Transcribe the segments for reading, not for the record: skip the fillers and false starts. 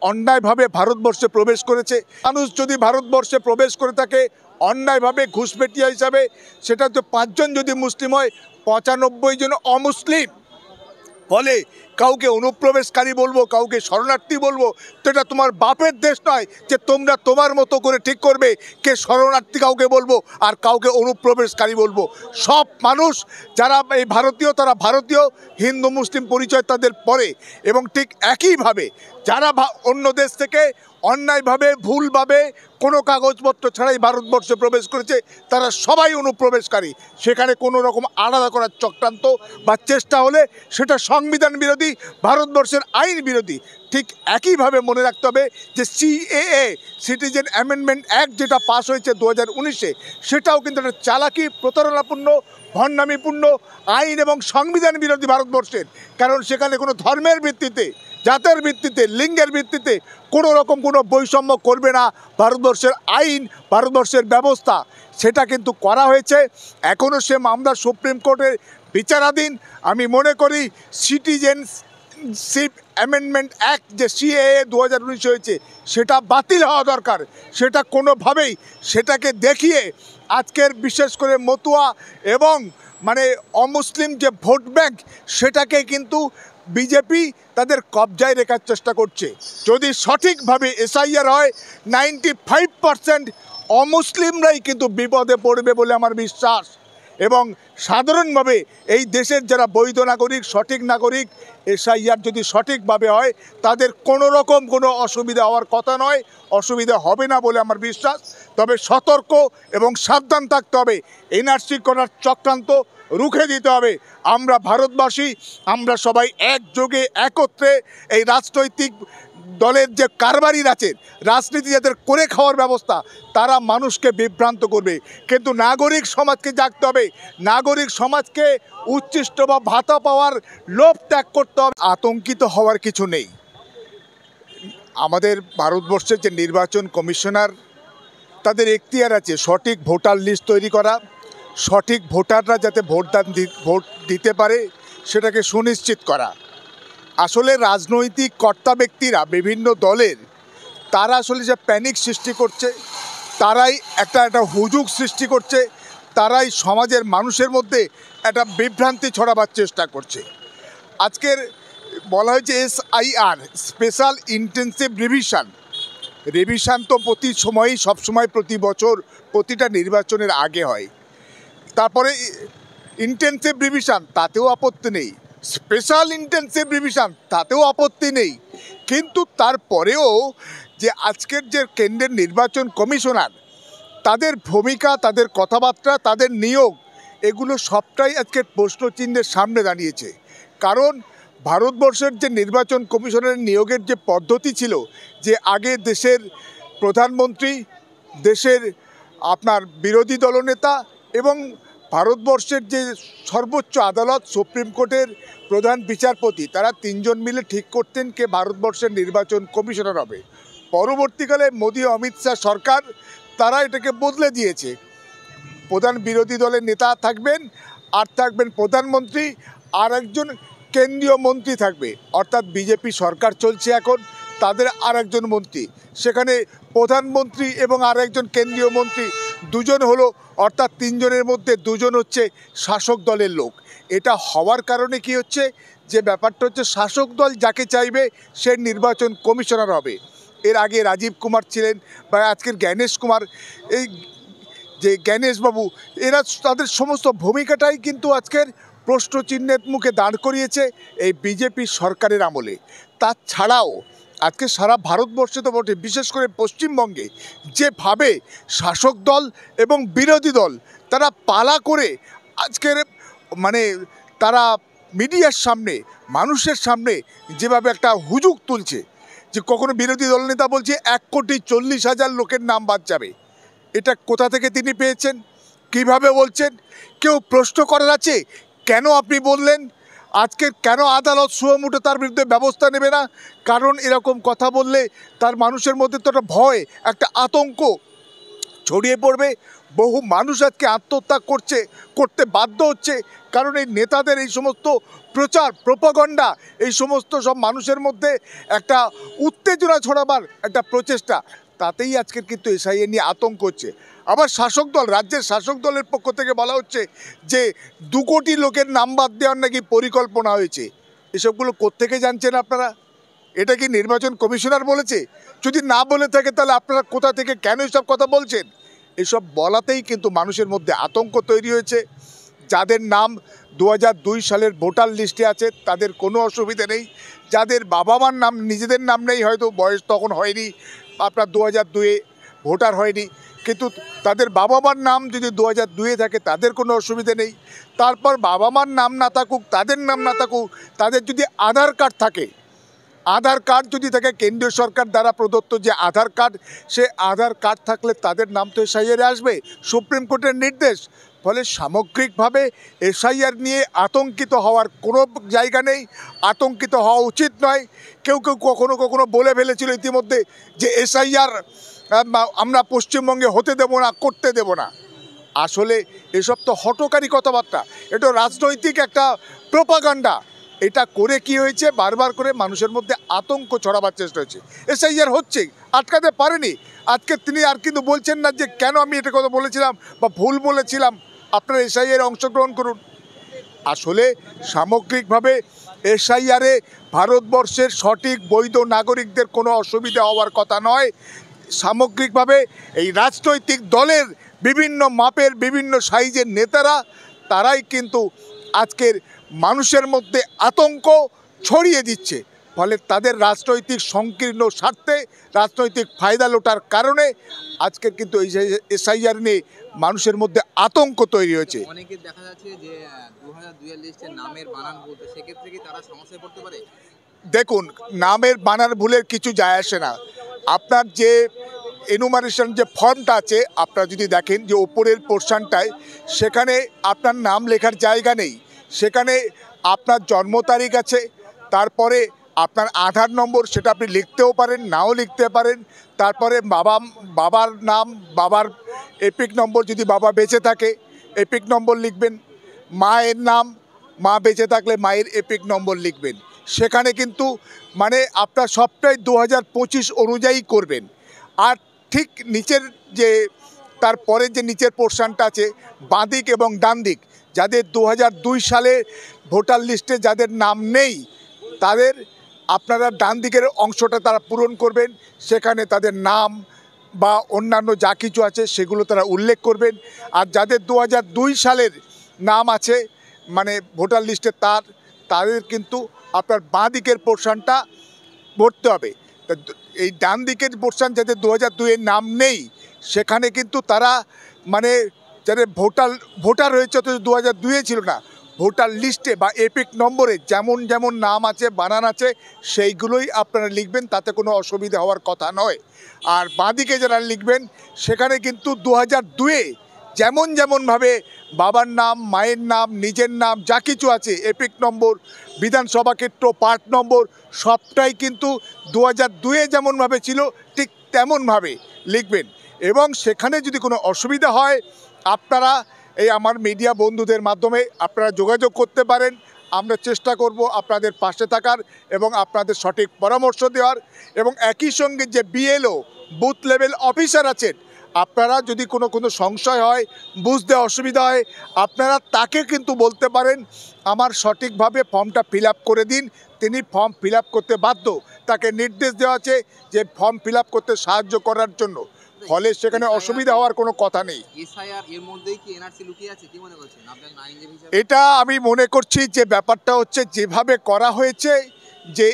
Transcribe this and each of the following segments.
অন্যায়ভাবে ভারতবর্ষে প্রবেশ করেছে। মানুষ যদি ভারতবর্ষে প্রবেশ করে থাকে অন্যায়ভাবে ঘুষপেটিয়া হিসাবে, সেটা তো 5 জন যদি মুসলিম হয় 95 জন অমুসলিম। ফলে কাউকে অনুপ্রবেশকারী বলবো, কাউকে শরণার্থী বলবো, তো এটা তোমার বাপের দেশ নয় যে তোমরা তোমার মতো করে ঠিক করবে কে শরণার্থী কাউকে বলবো আর কাউকে অনুপ্রবেশকারী বলবো। সব মানুষ যারা এই ভারতীয় তারা ভারতীয়, হিন্দু মুসলিম পরিচয় তাদের পরে। এবং ঠিক একইভাবে যারা অন্য দেশ থেকে অন্যায়ভাবে ভুলভাবে কোনো কাগজপত্র ছাড়াই ভারতবর্ষে প্রবেশ করেছে তারা সবাই অনুপ্রবেশকারী। সেখানে কোনো রকম আলাদা করার চক্রান্ত বা চেষ্টা হলে সেটা সংবিধান বিরোধী, ভারতবর্ষের আইন বিরোধী। ঠিক একইভাবে মনে রাখতে হবে যে সিএএ সিটিজেন অ্যামেন্ডমেন্ট অ্যাক্ট যেটা পাস হয়েছে 2019-এ, সেটাও কিন্তু একটা চালাকি, প্রতারণাপূর্ণ, ভণ্ডামিপূর্ণ আইন এবং সংবিধান বিরোধী ভারতবর্ষের। কারণ সেখানে কোনো ধর্মের ভিত্তিতে, জাতের ভিত্তিতে, লিঙ্গের ভিত্তিতে কোনো রকম কোনো বৈষম্য করবে না ভারতবর্ষের আইন, ভারতবর্ষের ব্যবস্থা। সেটা কিন্তু করা হয়েছে। এখনও সে মামলা সুপ্রিম কোর্টের বিচারাধীন। আমি মনে করি সিটিজেনশিপ অ্যামেন্ডমেন্ট অ্যাক্ট যে সিএএ 2019 হয়েছে সেটা বাতিল হওয়া দরকার। সেটা কোনোভাবেই সেটাকে দেখিয়ে আজকের বিশেষ করে মতুয়া এবং মানে অমুসলিম যে ভোট ব্যাংক সেটাকে কিন্তু বিজেপি তাদের কবজায় রেখার চেষ্টা করছে। যদি সঠিকভাবে এসআইআর হয় 95% অমুসলিমরাই কিন্তু বিপদে পড়বে বলে আমার বিশ্বাস। এবং সাধারণভাবে এই দেশের যারা বৈধ নাগরিক, সঠিক নাগরিক, এসআইআর যদি সঠিকভাবে হয় তাদের কোনো রকম কোনো অসুবিধা হওয়ার কথা নয়, অসুবিধা হবে না বলে আমার বিশ্বাস। তবে সতর্ক এবং সাবধান থাকতে হবে। এনআরসি করার চক্রান্ত রুখে দিতে হবে। আমরা ভারতবাসী, আমরা সবাই একযোগে একত্রে এই রাজনৈতিক দলের যে কারবারির আছে, রাজনীতি যাদের করে খাওয়ার ব্যবস্থা, তারা মানুষকে বিভ্রান্ত করবে। কিন্তু নাগরিক সমাজকে জাগতে হবে। নাগরিক সমাজকে উচ্ছিষ্ট বা ভাতা পাওয়ার লোভ ত্যাগ করতে হবে। আতঙ্কিত হওয়ার কিছু নেই। আমাদের ভারতবর্ষের যে নির্বাচন কমিশনার, তাদের এখতিয়ার আছে সঠিক ভোটার লিস্ট তৈরি করা, সঠিক ভোটাররা যাতে ভোট দিতে পারে সেটাকে সুনিশ্চিত করা। আসলে রাজনৈতিক কর্তা ব্যক্তিরা বিভিন্ন দলের, তারা আসলে যে প্যানিক সৃষ্টি করছে, তারাই একটা হুজুগ সৃষ্টি করছে, তারাই সমাজের মানুষের মধ্যে একটা বিভ্রান্তি ছড়াবার চেষ্টা করছে। আজকের বলা হয়েছে এসআইআর, স্পেশাল ইন্টেন্সিভ রিভিশন তো প্রতি সময়ই সবসময় প্রতি বছর প্রতিটা নির্বাচনের আগে হয়। তারপরে ইন্টেন্সিভ রিভিশন, তাতেও আপত্তি নেই। স্পেশাল ইন্টেন্সিভ রিভিশন, তাতেও আপত্তি নেই। কিন্তু তারপরেও যে আজকের যে কেন্দ্রের নির্বাচন কমিশনার, তাদের ভূমিকা, তাদের কথাবার্তা, তাদের নিয়োগ, এগুলো সবটাই আজকের প্রশ্নচিহ্নের সামনে দাঁড়িয়েছে। কারণ ভারতবর্ষের যে নির্বাচন কমিশনের নিয়োগের যে পদ্ধতি ছিল, যে আগে দেশের প্রধানমন্ত্রী, দেশের আপনার বিরোধী দলনেতা এবং ভারতবর্ষের যে সর্বোচ্চ আদালত সুপ্রিম কোর্টের প্রধান বিচারপতি, তারা 3 জন মিলে ঠিক করতেন কে ভারতবর্ষের নির্বাচন কমিশনার হবে। পরবর্তীকালে মোদি অমিত শাহ সরকার তারা এটাকে বদলে দিয়েছে। প্রধান বিরোধী দলের নেতা থাকবেন, আর থাকবেন প্রধানমন্ত্রী, আর একজন কেন্দ্রীয় মন্ত্রী থাকবে। অর্থাৎ বিজেপি সরকার চলছে এখন, তাদের আর একজন মন্ত্রী, সেখানে প্রধানমন্ত্রী এবং আর একজন কেন্দ্রীয় মন্ত্রী দুজন হলো। অর্থাৎ 3 জনের মধ্যে 2 জন হচ্ছে শাসক দলের লোক। এটা হওয়ার কারণে কি হচ্ছে, যে ব্যাপারটা হচ্ছে শাসক দল যাকে চাইবে সে নির্বাচন কমিশনার হবে। এর আগে রাজীব কুমার ছিলেন বা আজকের জ্ঞানেশ কুমার, এই যে জ্ঞানেশবাবু, এরা তাদের সমস্ত ভূমিকাটাই কিন্তু আজকের প্রশ্নচিহ্নের মুখে দাঁড় করিয়েছে এই বিজেপি সরকারের আমলে। তাছাড়াও আজকে সারা ভারতবর্ষে তো বটে, বিশেষ করে পশ্চিমবঙ্গে যেভাবে শাসক দল এবং বিরোধী দল তারা পালা করে আজকের মানে তারা মিডিয়ার সামনে, মানুষের সামনে যেভাবে একটা হুজুগ তুলছে, যে কখনো বিরোধী দলনেতা বলছে 1,40,000 লোকের নাম বাদ যাবে। এটা কোথা থেকে তিনি পেয়েছেন, কিভাবে বলছেন? কেউ প্রশ্ন করার আছে, কেন আপনি বললেন? আজকে কেন আদালত সুমুটো তার বিরুদ্ধে ব্যবস্থা নেবে না? কারণ এরকম কথা বললে তার মানুষের মধ্যে তো একটা ভয়, একটা আতঙ্ক ছড়িয়ে পড়বে। বহু মানুষ আজকে আত্মহত্যা করতে বাধ্য হচ্ছে, কারণ এই নেতাদের এই সমস্ত প্রচার প্রোপাগান্ডা, এই সমস্ত সব মানুষের মধ্যে একটা উত্তেজনা ছড়াবার একটা প্রচেষ্টা, তাতেই আজকের কিন্তু এসআইআর নিয়ে আতঙ্ক হচ্ছে। আবার শাসক দল, রাজ্যের শাসক দলের পক্ষ থেকে বলা হচ্ছে যে 2 কোটি লোকের নাম বাদ দেওয়ার নাকি পরিকল্পনা হয়েছে। এসবগুলো কোত্থেকে জানছেন আপনারা? এটা কি নির্বাচন কমিশনার বলেছে? যদি না বলে থাকে তাহলে আপনারা কোথা থেকে কেন এসব কথা বলছেন? এসব বলাতেই কিন্তু মানুষের মধ্যে আতঙ্ক তৈরি হয়েছে। যাদের নাম 2002 সালের ভোটার লিস্টে আছে তাদের কোনো অসুবিধা নেই, যাদের বাবা মার নাম নিজেদের নাম নেই, হয়তো বয়স তখন হয়নি, আপনার 2002-এ ভোটার হয়নি, কিন্তু তাদের বাবা মার নাম যদি 2002-এ থাকে তাদের কোনো অসুবিধা নেই। তারপর বাবা মার নাম না থাকুক, তাদের নাম না থাকুক, তাদের যদি আধার কার্ড থাকে, আধার কার্ড যদি থাকে কেন্দ্রীয় সরকার দ্বারা প্রদত্ত যে আধার কার্ড, সে আধার কার্ড থাকলে তাদের নাম তো এসআইআরে আসবে, সুপ্রিম কোর্টের নির্দেশ। ফলে সামগ্রিকভাবে এসআইআর নিয়ে আতঙ্কিত হওয়ার কোনো জায়গা নেই, আতঙ্কিত হওয়া উচিত নয়। কেউ কেউ কখনো কখনো বলে ফেলেছিল ইতিমধ্যে যে এসআইআর আমরা পশ্চিমবঙ্গে হতে দেব না, করতে দেব না। আসলে এসব তো হঠকারী কথাবার্তা, এটা রাজনৈতিক একটা প্রোপাগান্ডা। এটা করে কি হয়েছে, বারবার করে মানুষের মধ্যে আতঙ্ক ছড়াবার চেষ্টা হচ্ছে। এসআইআর হচ্ছে, আটকাতে পারেনি। আজকে তিনি আর কিন্তু বলছেন না যে কেন আমি এটা কথা বলেছিলাম বা ভুল বলেছিলাম, আপনারা এসআইআরে অংশগ্রহণ করুন। আসলে সামগ্রিকভাবে এসআইআরে ভারতবর্ষের সঠিক বৈধ নাগরিকদের কোনো অসুবিধা হওয়ার কথা নয়। সামগ্রিকভাবে এই রাজনৈতিক দলের বিভিন্ন মাপের বিভিন্ন সাইজের নেতারা, তারাই কিন্তু আজকের মানুষের মধ্যে আতঙ্ক ছড়িয়ে দিচ্ছে। ফলে তাদের রাজনৈতিক সংকীর্ণ স্বার্থে, রাজনৈতিক ফায়দা লোটার কারণে আজকের কিন্তু এই এসআইআর নিয়ে মানুষের মধ্যে আতঙ্ক তৈরি হয়েছে। অনেকে দেখা যাচ্ছে যে 2002 এর লিস্টের নামের বানান বলতে, সেক্ষেত্রে কি তারা সমস্যায় পড়তে পারে? দেখুন, নামের বানান ভুলের কিছু যায় আসে না। আপনার যে এনুমারেশন যে ফর্মটা আছে, আপনারা যদি দেখেন যে ওপরের পোর্শনটায়, সেখানে আপনার নাম লেখার জায়গা নেই, সেখানে আপনার জন্ম তারিখ আছে, তারপরে আপনার আধার নম্বর, সেটা আপনি লিখতেও পারেন, নাও লিখতে পারেন। তারপরে বাবার নাম, বাবার এপিক নম্বর, যদি বাবা বেঁচে থাকে এপিক নম্বর লিখবেন। মায়ের নাম, মা বেঁচে থাকলে মায়ের এপিক নম্বর লিখবেন। সেখানে কিন্তু মানে আপনার সবটাই 2025 অনুযায়ী করবেন। আর ঠিক নিচের যে তারপরে যে নিচের পোর্শনটা আছে, বাঁ দিক এবং ডান দিক, যাদের 2002 সালে ভোটার লিস্টে যাদের নাম নেই, তাদের আপনারা ডান দিকের অংশটা তারা পূরণ করবেন। সেখানে তাদের নাম বা অন্যান্য যা কিছু আছে সেগুলো তারা উল্লেখ করবেন। আর যাদের 2002 সালের নাম আছে মানে ভোটার লিস্টে, তাদের কিন্তু আপনার বাঁ দিকের পোর্শনটা ভরতে হবে। এই ডান দিকের পোর্শন যাদের 2002-এর নাম নেই, সেখানে কিন্তু তারা মানে যাদের ভোটার হয়েছে তো 2002-এ ছিল না, ভোটার লিস্টে বা এপিক নম্বরে যেমন যেমন নাম আছে, বানান আছে, সেইগুলোই আপনারা লিখবেন, তাতে কোনো অসুবিধা হওয়ার কথা নয়। আর বাঁদিকে যারা লিখবেন, সেখানে কিন্তু 2002-এ যেমনভাবে বাবার নাম, মায়ের নাম, নিজের নাম যা কিছু আছে, এপিক নম্বর, বিধানসভা ক্ষেত্র, পার্ট নম্বর, সবটাই কিন্তু 2002-এ যেমনভাবে ছিল ঠিক তেমনভাবে লিখবেন। এবং সেখানে যদি কোনো অসুবিধা হয়, আপনারা এই আমার মিডিয়া বন্ধুদের মাধ্যমে আপনারা যোগাযোগ করতে পারেন। আমরা চেষ্টা করব আপনাদের পাশে থাকার এবং আপনাদের সঠিক পরামর্শ দেওয়ার। এবং একই সঙ্গে যে বিএলও বুথ লেভেল অফিসার আছেন, আপনারা যদি কোনো সংশয় হয়, বুঝতে অসুবিধা হয়, আপনারা তাকে কিন্তু বলতে পারেন আমার সঠিকভাবে ফর্মটা ফিল আপ করে দিন। তিনি ফর্ম ফিল আপ করতে বাধ্য, তাকে নির্দেশ দেওয়া আছে যে ফর্ম ফিল আপ করতে সাহায্য করার জন্য। ফলে সেখানে অসুবিধা হওয়ার কোনো কথা নেই। এসআইআর এর মধ্যেই কি এনআরসি লুকিয়ে আছে, কি মনে করছেন আপনার আইনজীবী হিসেবে? এটা আমি মনে করছি যে ব্যাপারটা হচ্ছে যেভাবে করা হয়েছে, যে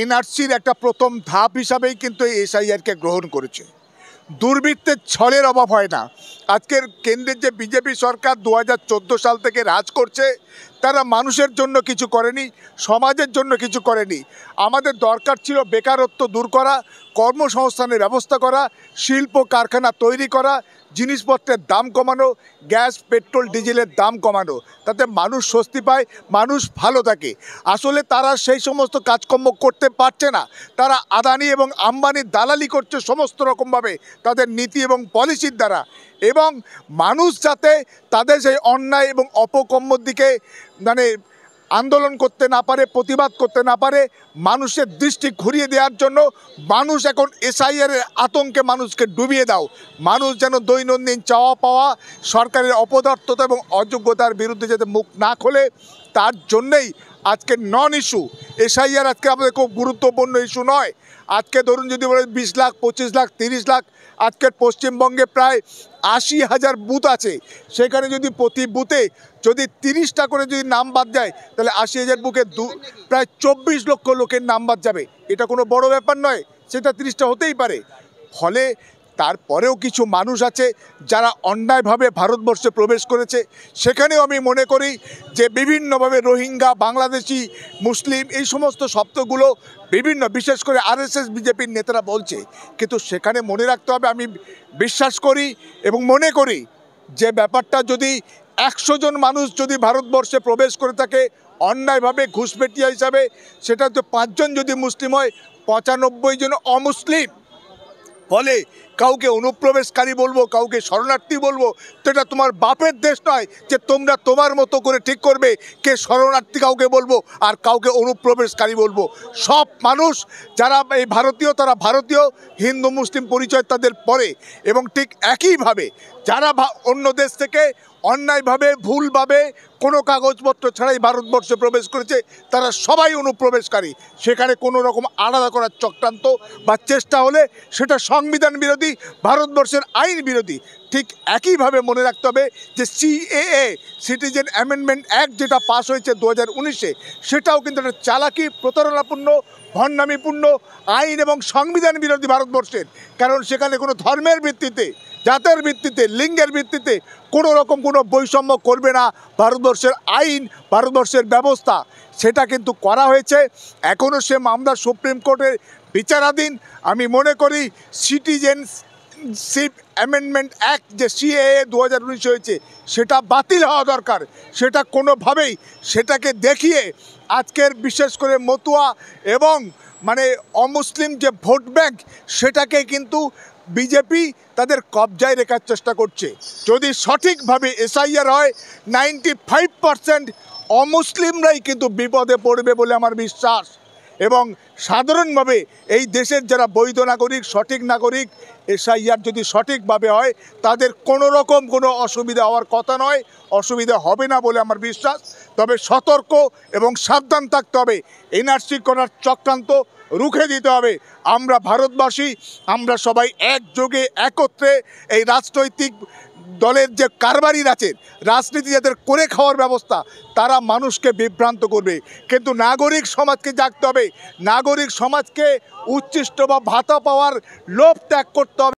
এনআরসির একটা প্রথম ধাপ হিসাবেই কিন্তু এই এসআইআরকে গ্রহণ করেছে। দুর্বৃত্তের ছলের অভাব হয় না। আজকের কেন্দ্রের যে বিজেপি সরকার 2014 সাল থেকে রাজ করছে, তারা মানুষের জন্য কিছু করেনি, সমাজের জন্য কিছু করেনি। আমাদের দরকার ছিল বেকারত্ব দূর করা, কর্মসংস্থানের ব্যবস্থা করা, শিল্প কারখানা তৈরি করা, জিনিসপত্রের দাম কমানো, গ্যাস পেট্রোল ডিজেলের দাম কমানো, তাতে মানুষ স্বস্তি পায়, মানুষ ভালো থাকে। আসলে তারা সেই সমস্ত কাজকর্ম করতে পারছে না। তারা আদানি এবং আম্বানির দালালি করছে সমস্ত রকমভাবে তাদের নীতি এবং পলিসির দ্বারা। এবং মানুষ যাতে তাদের সেই অন্যায় এবং অপকর্মর দিকে মানে আন্দোলন করতে না পারে, প্রতিবাদ করতে না পারে, মানুষের দৃষ্টি ঘুরিয়ে দেওয়ার জন্য মানুষ এখন এসআইআর এর আতঙ্কে মানুষকে ডুবিয়ে দাও। মানুষ যেন দৈনন্দিন চাওয়া পাওয়া, সরকারের অপদার্থতা এবং অযোগ্যতার বিরুদ্ধে যাতে মুখ না খোলে, তার জন্যেই আজকে নন ইস্যু এসআইআর আজকে আমাদের খুব গুরুত্বপূর্ণ ইস্যু নয়। আজকে ধরুন যদি বলে 20 লাখ, 25 লাখ, 30 লাখ, আজকের পশ্চিমবঙ্গে প্রায় 80,000 বুথ আছে। সেখানে যদি প্রতি বুথে যদি 30টা করে যদি নাম বাদ যায়, তাহলে 80,000 বুথে প্রায় 24 লক্ষ লোকের নাম বাদ যাবে। এটা কোনো বড় ব্যাপার নয়, সেটা 30টা হতেই পারে। ফলে তারপরেও কিছু মানুষ আছে যারা অন্যায়ভাবে ভারতবর্ষে প্রবেশ করেছে। সেখানেও আমি মনে করি যে বিভিন্নভাবে রোহিঙ্গা, বাংলাদেশি, মুসলিম এই সমস্ত শব্দগুলো বিভিন্ন, বিশেষ করে আরএসএস বিজেপির নেতারা বলছে, কিন্তু সেখানে মনে রাখতে হবে, আমি বিশ্বাস করি এবং মনে করি যে ব্যাপারটা যদি 100 জন মানুষ যদি ভারতবর্ষে প্রবেশ করে থাকে অন্যায়ভাবে ঘুষপেটিয়া হিসাবে, সেটা তো 5 জন যদি মুসলিম হয়, 95 জন অমুসলিম। ফলে কাউকে অনুপ্রবেশকারী বলবো, কাউকে শরণার্থী বলবো, তো এটা তোমার বাপের দেশ নয় যে তোমরা তোমার মতো করে ঠিক করবে কে শরণার্থী কাউকে বলবো আর কাউকে অনুপ্রবেশকারী বলবো। সব মানুষ যারা এই ভারতীয়, তারা ভারতীয়, হিন্দু মুসলিম পরিচয় তাদের পরে। এবং ঠিক একইভাবে যারা অন্য দেশ থেকে অন্যায়ভাবে, ভুলভাবে, কোনো কাগজপত্র ছাড়াই ভারতবর্ষে প্রবেশ করেছে, তারা সবাই অনুপ্রবেশকারী। সেখানে কোনো রকম আলাদা করার চক্রান্ত বা চেষ্টা হলে সেটা সংবিধান বিরোধী, ভারতবর্ষের আইন বিরোধী। ঠিক একইভাবে মনে রাখতে হবে যে সিএএ, সিটিজেন অ্যামেন্ডমেন্ট অ্যাক্ট, যেটা পাস হয়েছে 2019-এ, সেটাও কিন্তু একটা চালাকি, প্রতারণাপূর্ণ, ভণ্ডামিপূর্ণ আইন এবং সংবিধান বিরোধী ভারতবর্ষের। কারণ সেখানে কোনো ধর্মের ভিত্তিতে, জাতের ভিত্তিতে, লিঙ্গের ভিত্তিতে কোনো রকম কোনো বৈষম্য করবে না ভারতবর্ষের আইন, ভারতবর্ষের ব্যবস্থা। সেটা কিন্তু করা হয়েছে। এখনও সে মামলা সুপ্রিম কোর্টের বিচারাধীন। আমি মনে করি সিটিজেনশিপ অ্যামেন্ডমেন্ট অ্যাক্ট যে সিএএ 2019 হয়েছে, সেটা বাতিল হওয়া দরকার। সেটা কোনোভাবেই সেটাকে দেখিয়ে আজকের বিশেষ করে মতুয়া এবং মানে অমুসলিম যে ভোট ব্যাংক, সেটাকে কিন্তু বিজেপি তাদের কবজায় রেখার চেষ্টা করছে। যদি সঠিকভাবে এসআইআর হয়, 95% অমুসলিমরাই কিন্তু বিপদে পড়বে বলে আমার বিশ্বাস। এবং সাধারণভাবে এই দেশের যারা বৈধ নাগরিক, সঠিক নাগরিক, এসআইআর যদি সঠিকভাবে হয়, তাদের কোনো রকম কোনো অসুবিধা হওয়ার কথা নয়, অসুবিধা হবে না বলে আমার বিশ্বাস। তবে সতর্ক এবং সাবধান থাকতে হবে। এনআরসি করার চক্রান্ত রুখে দিতে হবে। আমরা ভারতবাসী, আমরা সবাই একযোগে একত্রে এই রাজনৈতিক দলের যে কারবারির আছে, রাজনীতি যাদের করে খাওয়ার ব্যবস্থা, তারা মানুষকে বিভ্রান্ত করবে। কিন্তু নাগরিক সমাজকে জাগতে হবে। নাগরিক সমাজকে উচ্ছিষ্ট বা ভাতা পাওয়ার লোভ ত্যাগ করতে হবে।